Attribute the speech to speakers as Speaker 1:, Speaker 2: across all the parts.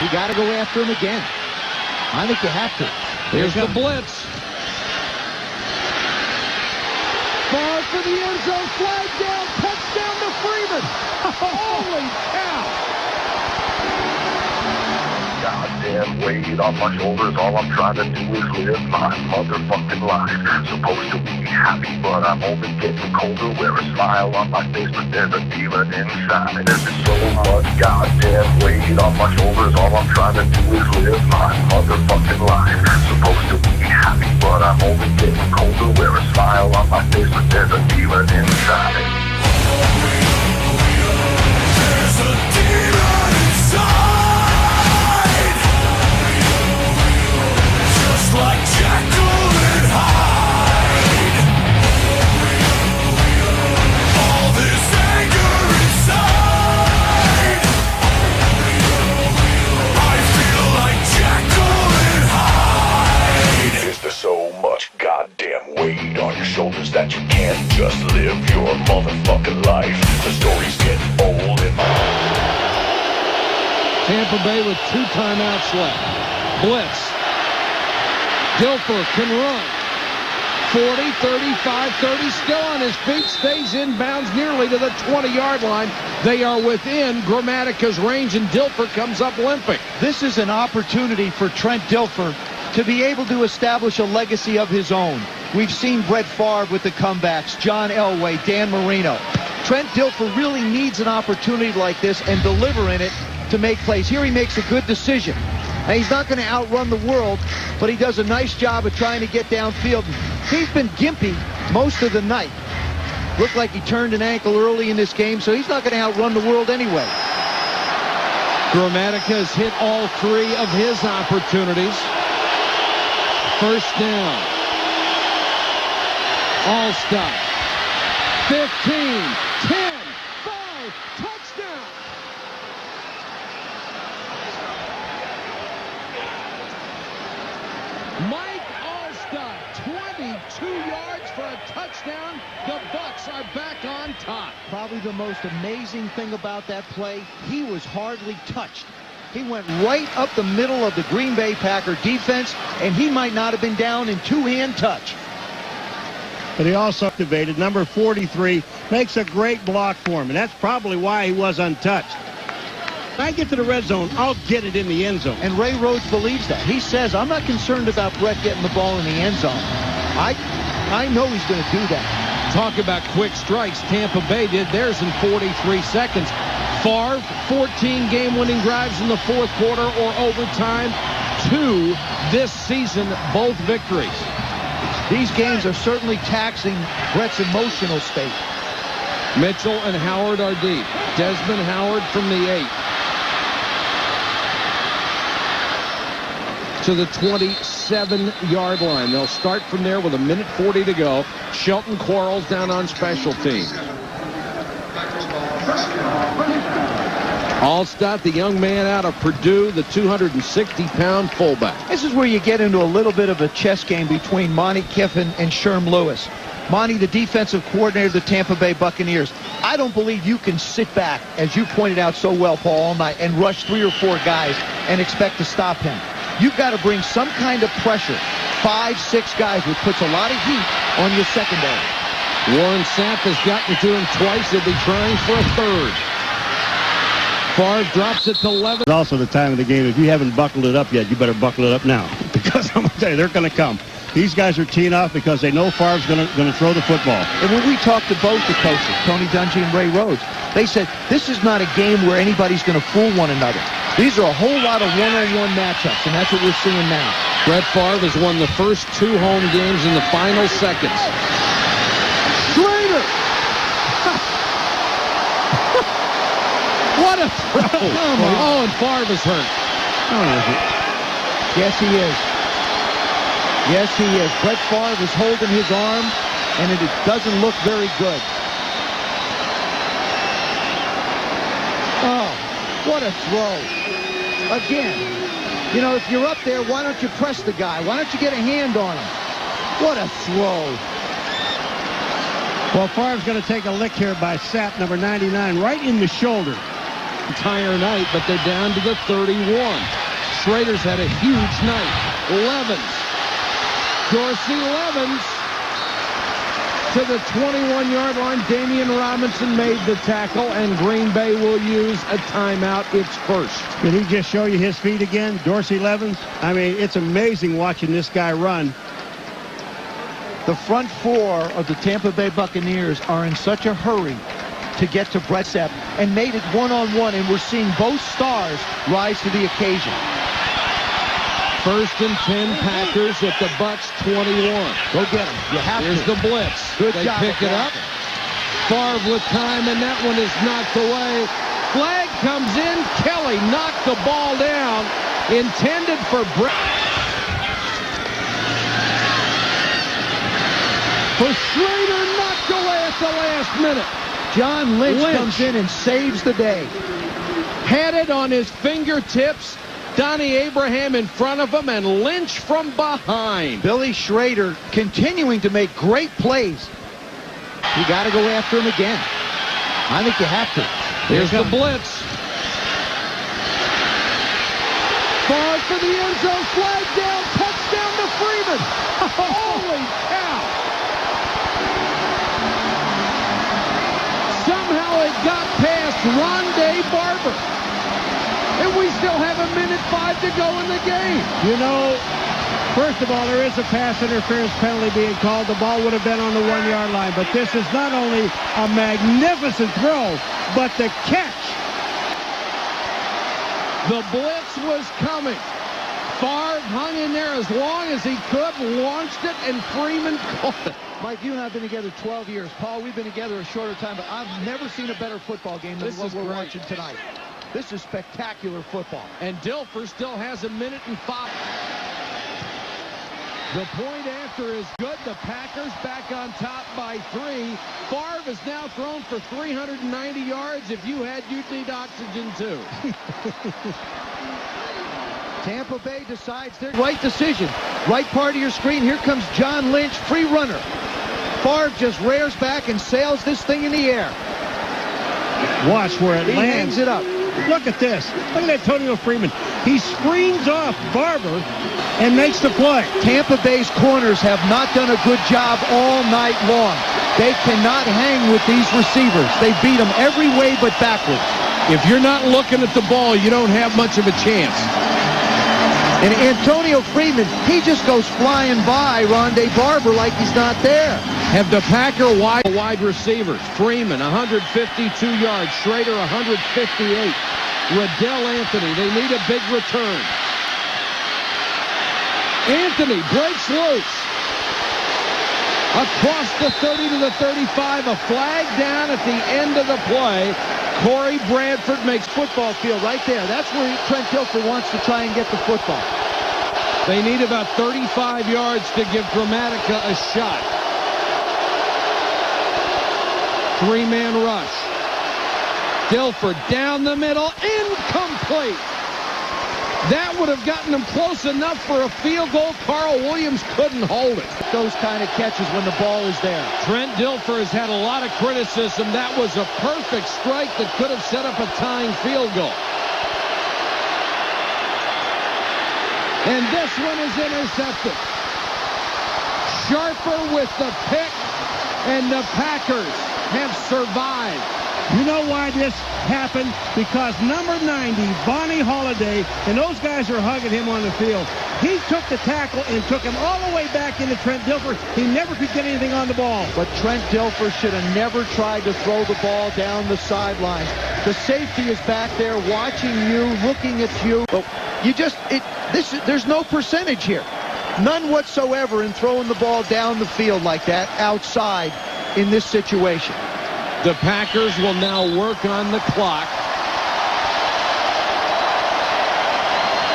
Speaker 1: You got to go after him again. I think you have to.
Speaker 2: Here's the blitz.
Speaker 1: Far for the end zone, flag down, touchdown to Freeman. Holy cow.
Speaker 3: Goddamn weight on my shoulders, all I'm trying to do is live my motherfucking life. Supposed to be happy, but I'm only getting colder. Wear a smile on my face, but there's a demon inside. There's so much goddamn weight on my shoulders, all I'm trying to do is live my motherfucking life. Supposed to be happy, but I'm only getting colder. Wear a smile on my face, but there's a demon inside. There's a demon inside. Like Jekyll and Hyde. All this anger inside. I feel like Jekyll and Hyde. Is there so much goddamn weight on your shoulders that you can't just live your motherfucking life? The stories get old and
Speaker 2: Tampa Bay with 2 timeouts left. Blitz. Dilfer can run. 40, 35, 30, still on his feet, stays inbounds nearly to the 20-yard line. They are within Grammatica's range, and Dilfer comes up limping.
Speaker 4: This is an opportunity for Trent Dilfer to be able to establish a legacy of his own. We've seen Brett Favre with the comebacks, John Elway, Dan Marino. Trent Dilfer really needs an opportunity like this and deliver in it to make plays. Here he makes a good decision. Now, he's not going to outrun the world, but he does a nice job of trying to get downfield. He's been gimpy most of the night. Looked like he turned an ankle early in this game, so he's not going to outrun the world anyway.
Speaker 2: Grammatica has hit all 3 of his opportunities. First down. All stop. 15, 10, 5, touchdown. Mike Allstott, 22 yards for a touchdown. The Bucks are back on top.
Speaker 4: Probably the most amazing thing about that play, he was hardly touched. He went right up the middle of the Green Bay Packer defense, and he might not have been down in 2-hand touch.
Speaker 5: But he also activated number 43, makes a great block for him, and that's probably why he was untouched. When I get to the red zone, I'll get it in the end zone.
Speaker 4: And Ray Rhodes believes that. He says, I'm not concerned about Brett getting the ball in the end zone. I know he's going to do that.
Speaker 2: Talk about quick strikes. Tampa Bay did theirs in 43 seconds. Favre, 14 game-winning drives in the fourth quarter or overtime. 2 this season, both victories.
Speaker 4: These games are certainly taxing Brett's emotional state.
Speaker 2: Mitchell and Howard are deep. Desmond Howard from the 8. To the 27-yard line. They'll start from there with 1:40 to go. Shelton Quarles down on special teams. Allstott, the young man out of Purdue, the 260-pound fullback.
Speaker 4: This is where you get into a little bit of a chess game between Monty Kiffin and Sherm Lewis. Monty, the defensive coordinator of the Tampa Bay Buccaneers. I don't believe you can sit back, as you pointed out so well, Paul, all night and rush 3 or 4 guys and expect to stop him. You've got to bring some kind of pressure. 5, 6 guys, which puts a lot of heat on your secondary.
Speaker 2: Warren Sapp has gotten to him twice. He'll be trying for a 3rd. Favre drops it to 11.
Speaker 5: It's also the time of the game. If you haven't buckled it up yet, you better buckle it up now. Because I'm going to tell you, they're going to come. These guys are teeing off because they know Favre's going to throw the football.
Speaker 4: And when we talked to both the coaches, Tony Dungy and Ray Rhodes, they said this is not a game where anybody's going to fool one another. These are a whole lot of one-on-one matchups, and that's what we're seeing now.
Speaker 2: Brett Favre has won the first 2 home games in the final seconds.
Speaker 4: Schrader!
Speaker 2: What a throw! Oh, and Favre is hurt.
Speaker 4: Yes, he is. Yes, he is. Brett Favre is holding his arm, and it doesn't look very good. Oh, what a throw. Again, you know, if you're up there, why don't you press the guy? Why don't you get a hand on him? What a throw.
Speaker 5: Well, Favre's going to take a lick here by Sapp, number 99, right in the shoulder.
Speaker 2: entire night, but they're down to the 31. Schrader's had a huge night. Levens. Dorsey Levens to the 21-yard line. Damian Robinson made the tackle, and Green Bay will use a timeout. It's first.
Speaker 5: Did he just show you his feet again, Dorsey Levens? I mean, it's amazing watching this guy run.
Speaker 4: The front four of the Tampa Bay Buccaneers are in such a hurry to get to Brett Sepp and made it one-on-one, and we're seeing both stars rise to the occasion.
Speaker 2: First and 10 Packers at the Bucks 21.
Speaker 4: Go get him. You have
Speaker 2: Here's
Speaker 4: to.
Speaker 2: the blitz.
Speaker 4: Good
Speaker 2: they
Speaker 4: job.
Speaker 2: pick it up. Favre with time, and that one is knocked away. Flag comes in. Kelly knocked the ball down. Intended for Brett. For Schrader, knocked away at the last minute.
Speaker 4: John Lynch comes in and saves the day.
Speaker 2: Had it on his fingertips. Donnie Abraham in front of him, and Lynch from behind.
Speaker 4: Billy Schrader continuing to make great plays. You got to go after him again. I think you have to.
Speaker 2: Here's the blitz.
Speaker 1: Favre for the end zone, flag down, touchdown to Freeman. Holy cow! Somehow it got past Rondé Barber. And we still have 1:05 to go in the game.
Speaker 5: You know, first of all, there is a pass interference penalty being called. The ball would have been on the 1-yard line. But this is not only a magnificent throw, but the catch.
Speaker 2: The blitz was coming. Favre hung in there as long as he could, launched it, and Freeman caught it.
Speaker 4: Mike, you and I have been together 12 years. Paul, we've been together a shorter time, but I've never seen a better football game than what we're watching tonight. This is spectacular football.
Speaker 2: And Dilfer still has 1:05. The point after is good. The Packers back on top by 3. Favre has now thrown for 390 yards. If you had, you'd need oxygen too.
Speaker 4: Tampa Bay decides their right decision. Right part of your screen. Here comes John Lynch, free runner. Favre just rears back and sails this thing in the air.
Speaker 5: Watch where it
Speaker 4: He
Speaker 5: lands.
Speaker 4: hangs it up.
Speaker 5: Look at this. Look at Antonio Freeman. He screens off Barber and makes the play.
Speaker 4: Tampa Bay's corners have not done a good job all night long. They cannot hang with these receivers. They beat them every way but backwards.
Speaker 2: If you're not looking at the ball, you don't have much of a chance.
Speaker 4: And Antonio Freeman, he just goes flying by Rondé Barber like he's not there.
Speaker 2: Have the Packer wide receivers. Freeman, 152 yards. Schrader, 158. Riddell Anthony, they need a big return. Anthony breaks loose. Across the 30 to the 35, a flag down at the end of the play. Corey Bradford makes
Speaker 4: Football field right there. That's where Trent Dilfer wants to try and get the football.
Speaker 2: They need about 35 yards to give Dramatica a shot. 3-man rush. Dilfer down the middle, incomplete. That would have gotten them close enough for a field goal. Carl Williams couldn't hold it.
Speaker 4: Those kind of catches when the ball is there.
Speaker 2: Trent Dilfer has had a lot of criticism. That was a perfect strike that could have set up a tying field goal. And this one is intercepted. Sharper with the pick, and the Packers have survived.
Speaker 5: You know why this happened? Because number 90, Bonnie Holiday, and those guys are hugging him on the field. He took the tackle and took him all the way back into Trent Dilfer. He never could get anything on the ball.
Speaker 4: But Trent Dilfer should have never tried to throw the ball down the sideline. The safety is back there watching you, looking at you. There's no percentage here. None whatsoever in throwing the ball down the field like that outside in this situation.
Speaker 2: The Packers will now work on the clock.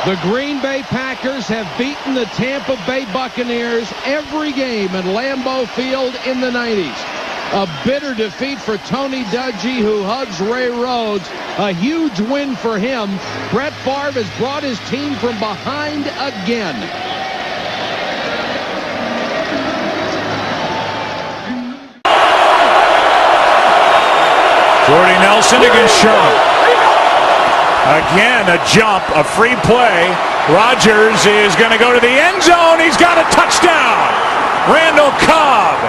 Speaker 2: The Green Bay Packers have beaten the Tampa Bay Buccaneers every game at Lambeau Field in the 90s. A bitter defeat for Tony Dungy, who hugs Ray Rhodes. A huge win for him. Brett Favre has brought his team from behind again.
Speaker 6: Jordy Nelson against Sherman. Again, a jump, a free play. Rodgers is going to go to the end zone. He's got a touchdown. Randall Cobb.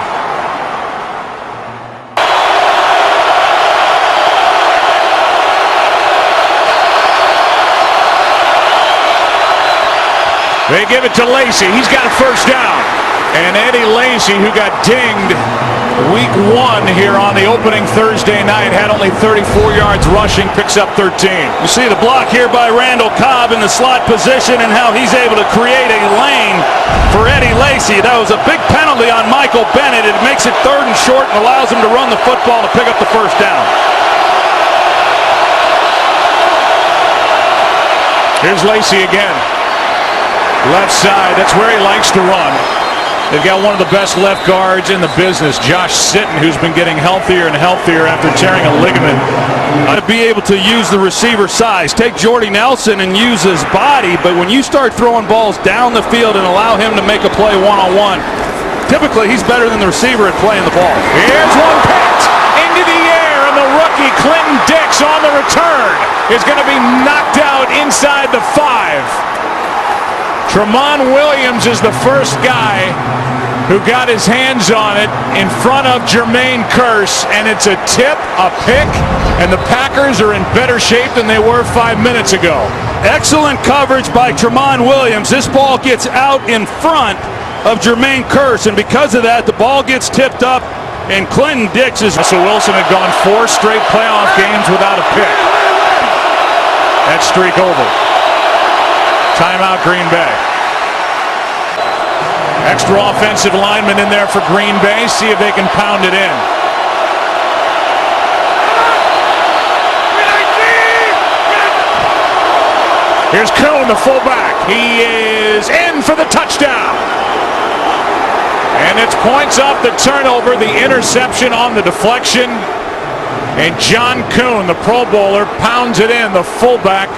Speaker 6: They give it to Lacy. He's got a first down. And Eddie Lacy, who got dinged week 1 here on the opening Thursday night, had only 34 yards rushing, picks up 13.
Speaker 7: You see the block here by Randall Cobb in the slot position and how he's able to create a lane for Eddie Lacy. That was a big penalty on Michael Bennett. It makes it 3rd and short and allows him to run the football to pick up the first down.
Speaker 6: Here's Lacy again. Left side, that's where he likes to run. They've got one of the best left guards in the business, Josh Sitton, who's been getting healthier and healthier after tearing a ligament.
Speaker 7: To be able to use the receiver size. Take Jordy Nelson and use his body, but when you start throwing balls down the field and allow him to make a play one-on-one, typically he's better than the receiver at playing the ball.
Speaker 6: Here's one picked into the air, and the rookie Clinton Dix on the return is going to be knocked out inside the 5. Tramon Williams is the first guy who got his hands on it in front of Jermaine Kearse, and it's a tip, a pick, and the Packers are in better shape than they were 5 minutes ago.
Speaker 7: Excellent coverage by Tramon Williams. This ball gets out in front of Jermaine Kearse, and because of that, the ball gets tipped up, and Clinton Dix is...
Speaker 6: Russell Wilson had gone 4 straight playoff games without a pick. That streak over. Timeout, Green Bay. Extra offensive lineman in there for Green Bay. See if they can pound it in. Here's Kuhn, the fullback. He is in for the touchdown. And it's points off the turnover, the interception on the deflection. And John Kuhn, the Pro Bowler, pounds it in, the fullback,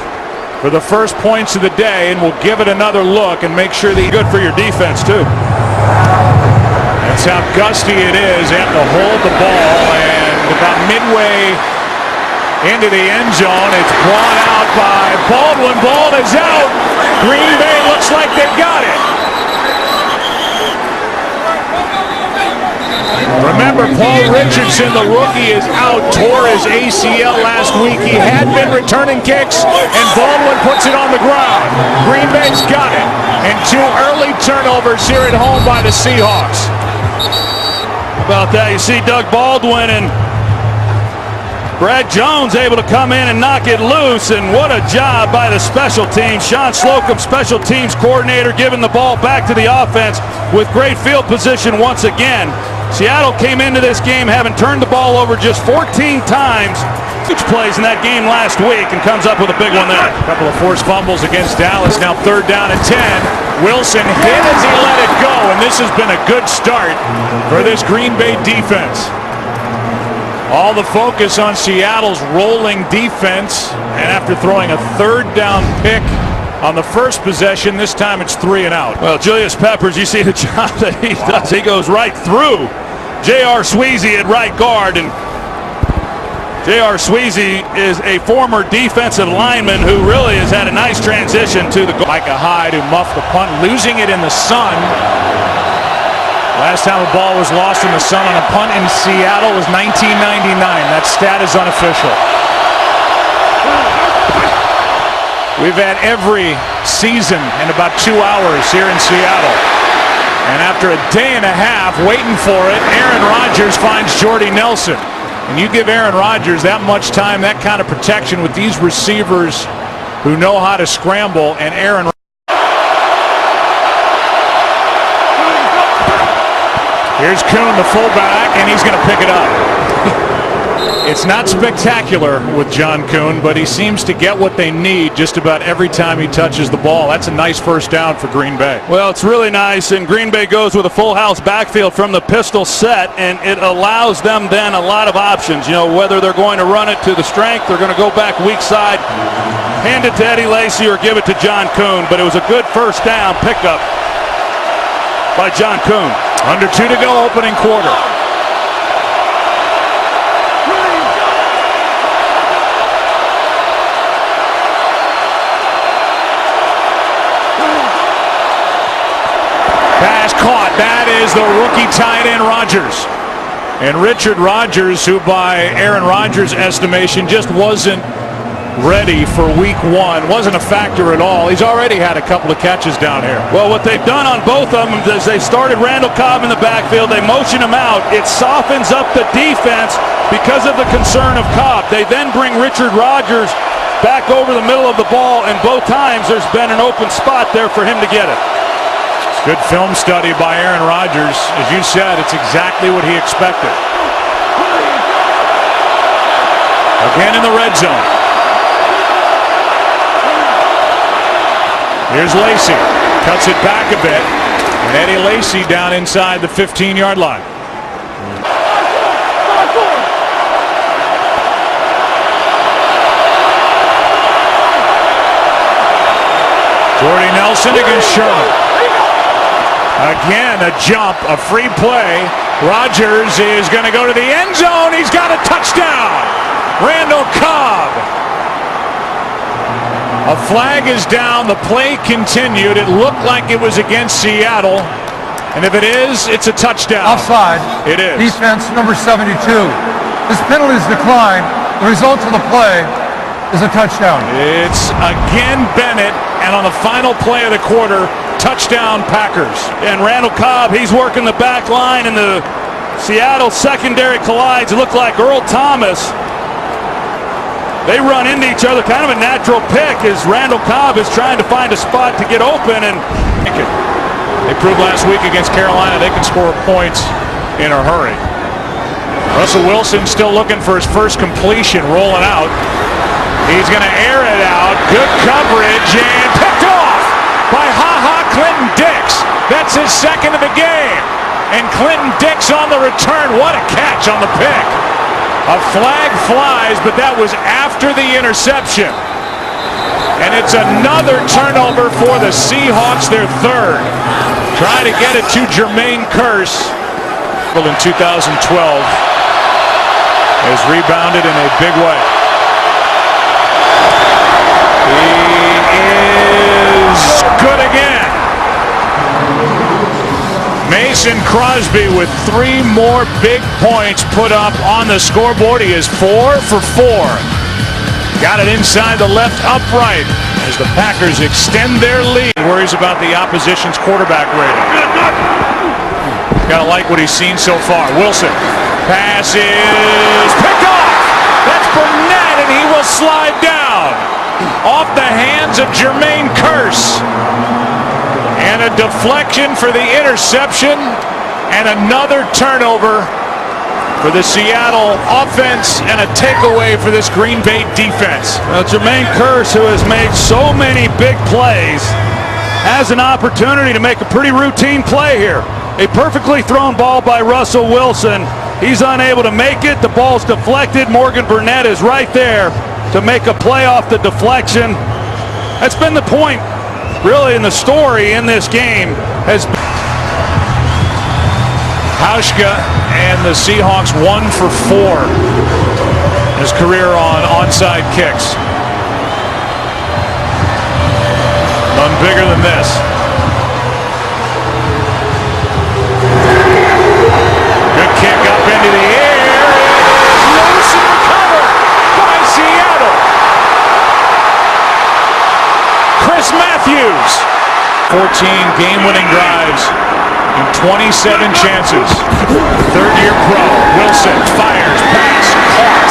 Speaker 6: for the first points of the day, and we'll give it another look and make sure that you're good for your defense too. That's how gusty it is. They have to hold the ball, and about midway into the end zone, it's brought out by Baldwin. Ball is out. Green Bay looks like they've got it. Remember, Paul Richardson, the rookie, is out, tore his ACL last week. He had been returning kicks, and Baldwin puts it on the ground. Green Bay's got it. And 2 early turnovers here at home by the Seahawks.
Speaker 7: About that, you see Doug Baldwin and Brad Jones able to come in and knock it loose, and what a job by the special teams. Sean Slocum, special teams coordinator, giving the ball back to the offense with great field position once again. Seattle came into this game having turned the ball over just 14 times. Huge plays in that game last week, and comes up with a big one there.
Speaker 6: A couple of forced fumbles against Dallas. Now 3rd down and 10. Wilson hit as he let it go, and this has been a good start for this Green Bay defense. All the focus on Seattle's rolling defense, and after throwing a 3rd down pick on the first possession, this time it's 3 and out.
Speaker 7: Well, Julius Peppers, you see the job that he does. He goes right through J.R. Sweezy at right guard, and J.R. Sweezy is a former defensive lineman who really has had a nice transition to the...
Speaker 6: Micah Hyde, who muffed the punt, losing it in the sun. Last time a ball was lost in the sun on a punt in Seattle was 1999. That stat is unofficial. We've had every season in about 2 hours here in Seattle. And after a day and a half waiting for it, Aaron Rodgers finds Jordy Nelson. And you give Aaron Rodgers that much time, that kind of protection with these receivers who know how to scramble, and Aaron. Here's Kuhn, the fullback, and he's going to pick it up. It's not spectacular with John Kuhn, but he seems to get what they need just about every time he touches the ball. That's a nice first down for Green Bay.
Speaker 7: Well, it's really nice, and Green Bay goes with a full house backfield from the pistol set, and it allows them then a lot of options. You know, whether they're going to run it to the strength, they're going to go back weak side, hand it to Eddie Lacy, or give it to John Kuhn. But it was a good first down pickup by John Kuhn.
Speaker 6: Under 2 to go, opening quarter. caught. That is the rookie tight end Rodgers. And Richard Rodgers, who by Aaron Rodgers' estimation just wasn't ready for week 1, wasn't a factor at all. He's already had a couple of catches down here.
Speaker 7: Well, what they've done on both of them is they started Randall Cobb in the backfield. They motion him out. It softens up the defense because of the concern of Cobb. They then bring Richard Rodgers back over the middle of the ball, and both times there's been an open spot there for him to get it.
Speaker 6: Good film study by Aaron Rodgers. As you said, it's exactly what he expected. Again in the red zone. Here's Lacy. Cuts it back a bit. And Eddie Lacy down inside the 15-yard line. Jordy Nelson against Sherman. Again, a jump, a free play. Rodgers is going to go to the end zone. He's got a touchdown. Randall Cobb. A flag is down. The play continued. It looked like it was against Seattle. And if it is, it's a touchdown.
Speaker 8: Offside.
Speaker 6: It is.
Speaker 8: Defense number 72. This penalty is declined. The result of the play is a touchdown.
Speaker 6: It's again Bennett. And on the final play of the quarter, touchdown Packers.
Speaker 7: And Randall Cobb, he's working the back line, and the Seattle secondary collides. It looked like Earl Thomas. They run into each other, kind of a natural pick as Randall Cobb is trying to find a spot to get open. And
Speaker 6: they proved last week against Carolina they can score points in a hurry. Russell Wilson still looking for his first completion, rolling out. He's going to air it out. Good coverage and picked off by Clinton Dix. That's his second of the game. And Clinton Dix on the return. What a catch on the pick. A flag flies, but that was after the interception. And it's another turnover for the Seahawks, their third. Try to get it to Jermaine Kearse. In 2012 has rebounded in a big way. He is good again. Mason Crosby with 3 more big points put up on the scoreboard. He is 4 for 4. Got it inside the left upright as the Packers extend their lead. Worries about the opposition's quarterback rating. Gotta like what he's seen so far. Wilson. Pass is picked off. That's Burnett, and he will slide down. Off the hands of Jermaine Kearse. And a deflection for the interception. And another turnover for the Seattle offense and a takeaway for this Green Bay defense.
Speaker 7: Jermaine Kearse, who has made so many big plays, has an opportunity to make a pretty routine play here. A perfectly thrown ball by Russell Wilson. He's unable to make it. The ball's deflected. Morgan Burnett is right there to make a play off the deflection. That's been the point, really, in the story in this game. Has
Speaker 6: Hauschka and the Seahawks 1 for 4 in his career on onside kicks. None bigger than this. Good kick up into the air. Loose and recovered by Seattle. Chris Matthews. 14 game-winning drives in 27 chances. Third-year pro. Wilson fires, pass, caught.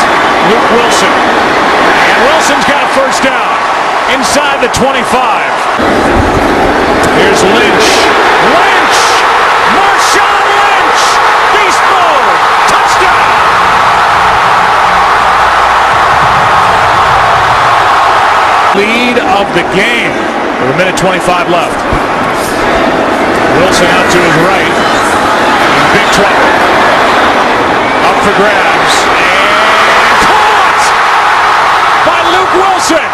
Speaker 6: Luke Wilson. And Wilson's got a first down inside the 25. Here's Lynch. Lynch! Marshawn Lynch! Beast mode! Touchdown! Lead of the game with 1:25 left. Wilson out to his right. In big trouble. Up for grabs. And caught by Luke Wilson.